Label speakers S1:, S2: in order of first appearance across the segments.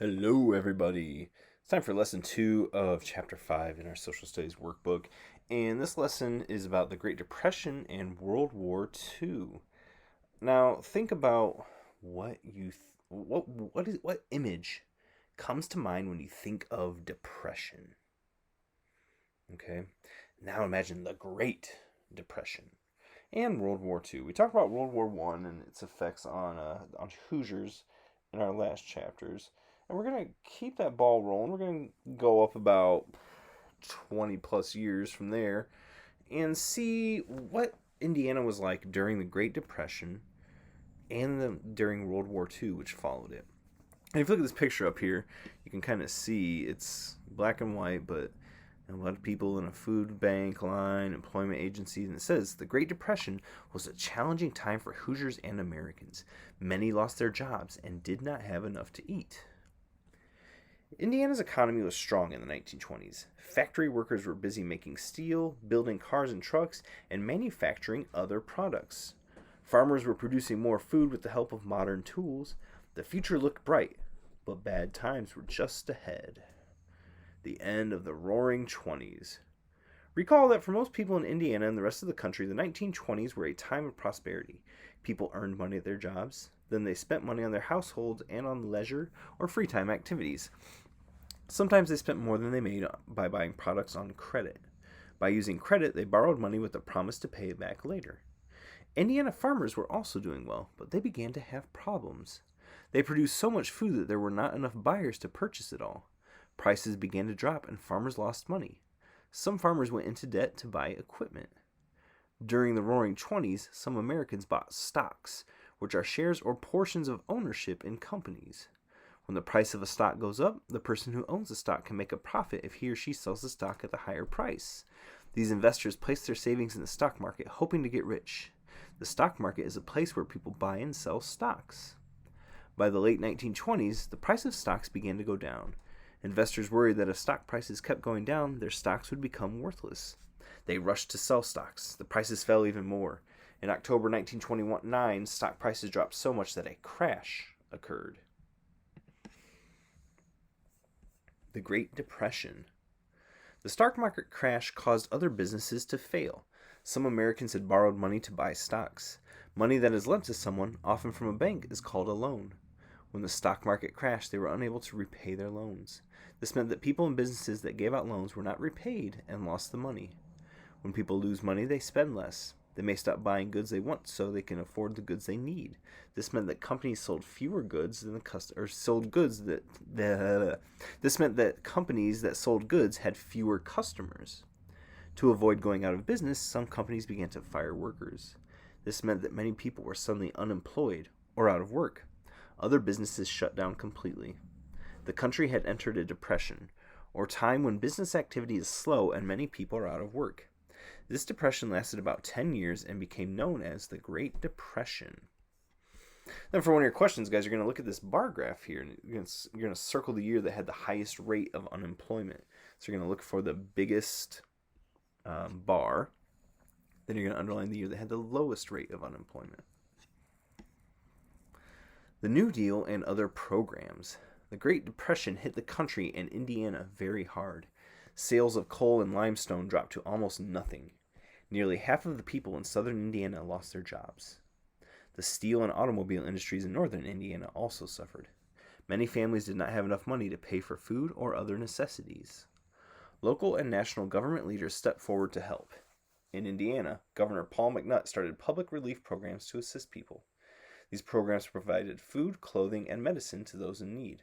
S1: Hello, everybody. It's time for lesson 2 of chapter 5 in our social studies workbook. And this lesson is about the Great Depression and World War II. Now, think about what image comes to mind when you think of depression. Okay? Now imagine the Great Depression and World War II. We talked about World War I and its effects on Hoosiers in our last chapters. And we're going to keep that ball rolling. We're going to go up about 20 plus years from there and see what Indiana was like during the Great Depression and during World War II, which followed it. And if you look at this picture up here, you can kind of see it's black and white, but a lot of people in a food bank line, employment agencies, and it says the Great Depression was a challenging time for Hoosiers and Americans. Many lost their jobs and did not have enough to eat. Indiana's economy was strong in the 1920s. Factory workers were busy making steel, building cars and trucks, and manufacturing other products. Farmers were producing more food with the help of modern tools. The future looked bright, but bad times were just ahead. The end of the Roaring Twenties. Recall that for most people in Indiana and the rest of the country, the 1920s were a time of prosperity. People earned money at their jobs, then they spent money on their households and on leisure or free time activities. Sometimes they spent more than they made by buying products on credit. By using credit, they borrowed money with the promise to pay it back later. Indiana farmers were also doing well, but they began to have problems. They produced so much food that there were not enough buyers to purchase it all. Prices began to drop and farmers lost money. Some farmers went into debt to buy equipment. During the Roaring Twenties, some Americans bought stocks, which are shares or portions of ownership in companies. When the price of a stock goes up, the person who owns the stock can make a profit if he or she sells the stock at the higher price. These investors place their savings in the stock market, hoping to get rich. The stock market is a place where people buy and sell stocks. By the late 1920s, the price of stocks began to go down. Investors worried that if stock prices kept going down, their stocks would become worthless. They rushed to sell stocks. The prices fell even more. In October 1929, stock prices dropped so much that a crash occurred. The Great Depression. The stock market crash caused other businesses to fail. Some Americans had borrowed money to buy stocks. Money that is lent to someone, often from a bank, is called a loan. When the stock market crashed, they were unable to repay their loans. This meant that people and businesses that gave out loans were not repaid and lost the money. When people lose money, they spend less. They may stop buying goods they want so they can afford the goods they need. This meant that companies sold fewer goods than This meant that companies that sold goods had fewer customers. To avoid going out of business, some companies began to fire workers. This meant that many people were suddenly unemployed or out of work. Other businesses shut down completely. The country had entered a depression, or time when business activity is slow and many people are out of work. This depression lasted about 10 years and became known as the Great Depression. Then for one of your questions, guys, you're going to look at this bar graph here, and you're going to circle the year that had the highest rate of unemployment. So you're going to look for the biggest bar. Then you're going to underline the year that had the lowest rate of unemployment. The New Deal and other programs. The Great Depression hit the country and Indiana very hard. Sales of coal and limestone dropped to almost nothing. Nearly half of the people in southern Indiana lost their jobs. The steel and automobile industries in northern Indiana also suffered. Many families did not have enough money to pay for food or other necessities. Local and national government leaders stepped forward to help. In Indiana, Governor Paul McNutt started public relief programs to assist people. These programs provided food, clothing, and medicine to those in need.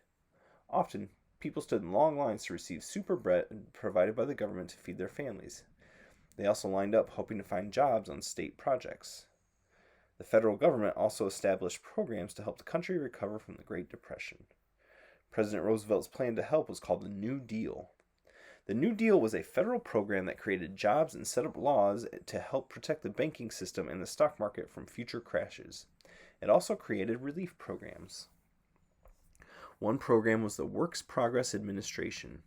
S1: Often, people stood in long lines to receive super bread provided by the government to feed their families. They also lined up hoping to find jobs on state projects. The federal government also established programs to help the country recover from the Great Depression. President Roosevelt's plan to help was called the New Deal. The New Deal was a federal program that created jobs and set up laws to help protect the banking system and the stock market from future crashes. It also created relief programs. One program was the Works Progress Administration.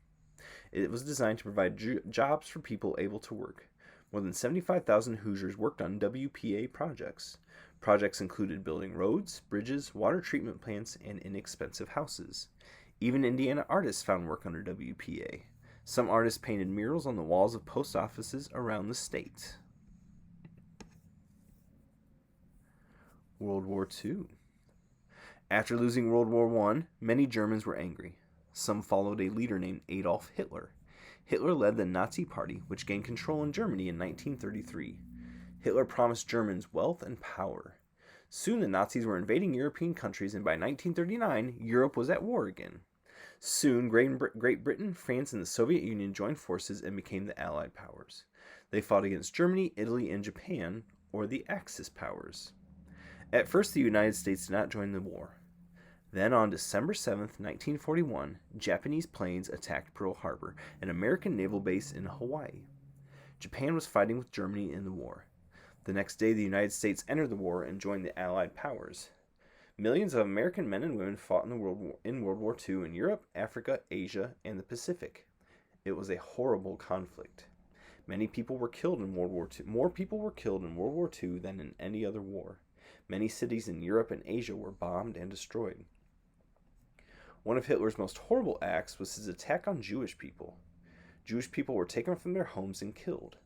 S1: It was designed to provide jobs for people able to work. More than 75,000 Hoosiers worked on WPA projects. Projects included building roads, bridges, water treatment plants, and inexpensive houses. Even Indiana artists found work under WPA. Some artists painted murals on the walls of post offices around the state. World War II. After losing World War I, many Germans were angry. Some followed a leader named Adolf Hitler. Hitler led the Nazi Party, which gained control in Germany in 1933. Hitler promised Germans wealth and power. Soon the Nazis were invading European countries, and by 1939, Europe was at war again. Soon, Great Britain, France, and the Soviet Union joined forces and became the Allied powers. They fought against Germany, Italy, and Japan, or the Axis powers. At first, the United States did not join the war. Then, on December 7, 1941, Japanese planes attacked Pearl Harbor, an American naval base in Hawaii. Japan was fighting with Germany in the war. The next day, the United States entered the war and joined the Allied powers. Millions of American men and women fought in World War II in Europe, Africa, Asia, and the Pacific. It was a horrible conflict. Many people were killed in World War II. More people were killed in World War II than in any other war. Many cities in Europe and Asia were bombed and destroyed. One of Hitler's most horrible acts was his attack on Jewish people. Jewish people were taken from their homes and killed.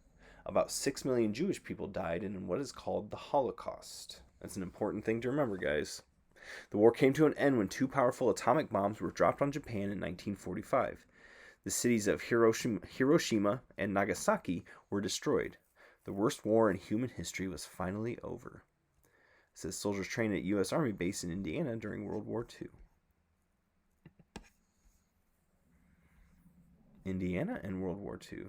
S1: About 6 million Jewish people died in what is called the Holocaust. That's an important thing to remember, guys. The war came to an end when 2 powerful atomic bombs were dropped on Japan in 1945. The cities of Hiroshima and Nagasaki were destroyed. The worst war in human history was finally over. It says soldiers trained at U.S. Army base in Indiana during World War II. Indiana and World War II.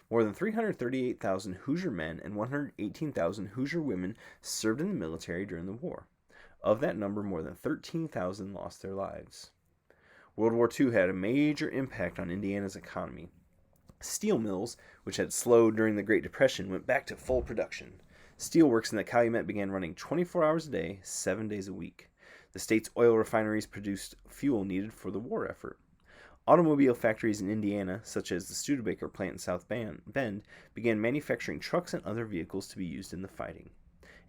S1: More than 338,000 Hoosier men and 118,000 Hoosier women served in the military during the war. Of that number, more than 13,000 lost their lives. World War II had a major impact on Indiana's economy. Steel mills, which had slowed during the Great Depression, went back to full production. Steelworks in the Calumet began running 24 hours a day, 7 days a week. The state's oil refineries produced fuel needed for the war effort. Automobile factories in Indiana, such as the Studebaker plant in South Bend, began manufacturing trucks and other vehicles to be used in the fighting.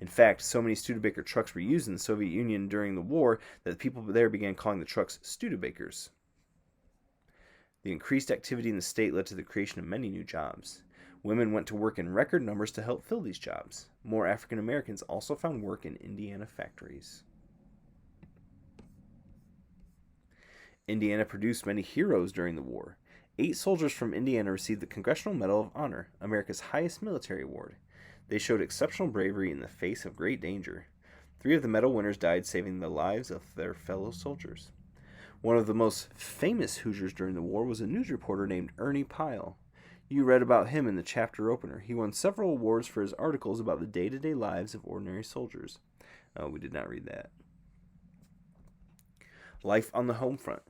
S1: In fact, so many Studebaker trucks were used in the Soviet Union during the war that the people there began calling the trucks Studebakers. The increased activity in the state led to the creation of many new jobs. Women went to work in record numbers to help fill these jobs. More African Americans also found work in Indiana factories. Indiana produced many heroes during the war. 8 soldiers from Indiana received the Congressional Medal of Honor, America's highest military award. They showed exceptional bravery in the face of great danger. 3 of the medal winners died saving the lives of their fellow soldiers. One of the most famous Hoosiers during the war was a news reporter named Ernie Pyle. You read about him in the chapter opener. He won several awards for his articles about the day-to-day lives of ordinary soldiers. Oh, we did not read that. Life on the home front.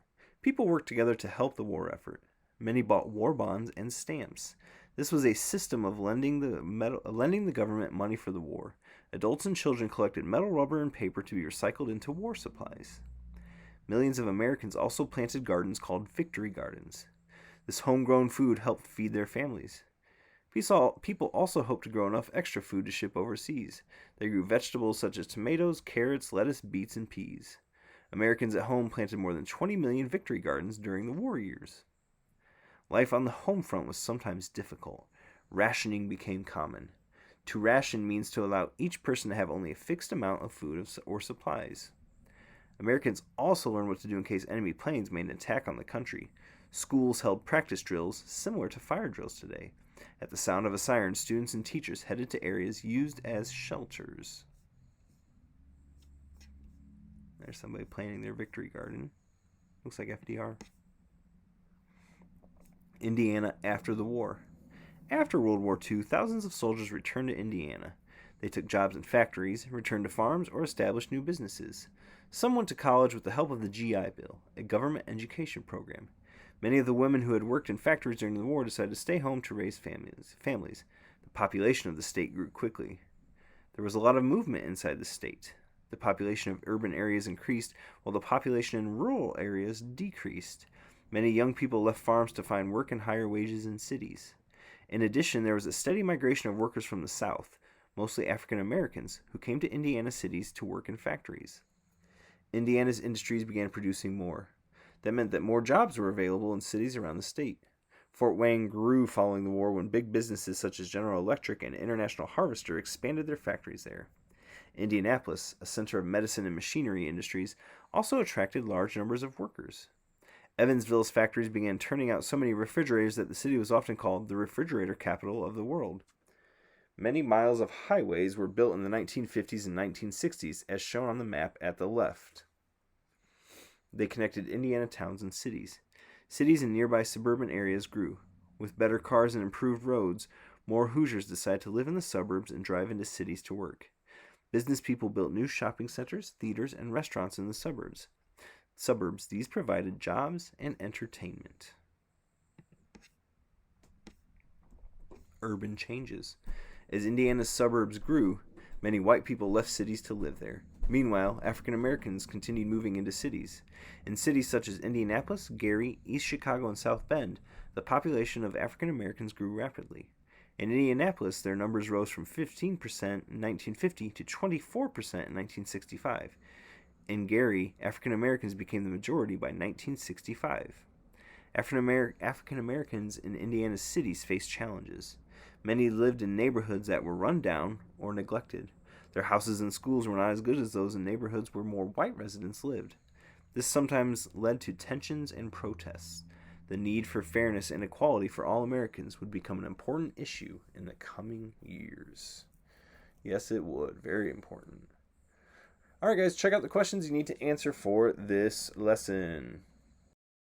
S1: People worked together to help the war effort. Many bought war bonds and stamps. This was a system of lending the government money for the war. Adults and children collected metal, rubber, and paper to be recycled into war supplies. Millions of Americans also planted gardens called victory gardens. This homegrown food helped feed their families. People also hoped to grow enough extra food to ship overseas. They grew vegetables such as tomatoes, carrots, lettuce, beets, and peas. Americans at home planted more than 20 million victory gardens during the war years. Life on the home front was sometimes difficult. Rationing became common. To ration means to allow each person to have only a fixed amount of food or supplies. Americans also learned what to do in case enemy planes made an attack on the country. Schools held practice drills similar to fire drills today. At the sound of a siren, students and teachers headed to areas used as shelters. There's somebody planting their victory garden. Looks like FDR. Indiana after the war. After World War II, thousands of soldiers returned to Indiana. They took jobs in factories, returned to farms, or established new businesses. Some went to college with the help of the GI Bill, a government education program. Many of the women who had worked in factories during the war decided to stay home to raise families. The population of the state grew quickly. There was a lot of movement inside the state. The population of urban areas increased, while the population in rural areas decreased. Many young people left farms to find work and higher wages in cities. In addition, there was a steady migration of workers from the South, mostly African Americans, who came to Indiana cities to work in factories. Indiana's industries began producing more. That meant that more jobs were available in cities around the state. Fort Wayne grew following the war when big businesses such as General Electric and International Harvester expanded their factories there. Indianapolis, a center of medicine and machinery industries, also attracted large numbers of workers. Evansville's factories began turning out so many refrigerators that the city was often called the refrigerator capital of the world. Many miles of highways were built in the 1950s and 1960s, as shown on the map at the left. They connected Indiana towns and cities. Cities and nearby suburban areas grew. With better cars and improved roads, more Hoosiers decided to live in the suburbs and drive into cities to work. Business people built new shopping centers, theaters, and restaurants in the suburbs. These provided jobs and entertainment. Urban changes. As Indiana's suburbs grew, many white people left cities to live there. Meanwhile, African Americans continued moving into cities. In cities such as Indianapolis, Gary, East Chicago, and South Bend, the population of African Americans grew rapidly. In Indianapolis, their numbers rose from 15% in 1950 to 24% in 1965. In Gary, African Americans became the majority by 1965. African Americans in Indiana's cities faced challenges. Many lived in neighborhoods that were run down or neglected. Their houses and schools were not as good as those in neighborhoods where more white residents lived. This sometimes led to tensions and protests. The need for fairness and equality for all Americans would become an important issue in the coming years. Yes, it would. Very important. All right, guys, check out the questions you need to answer for this lesson.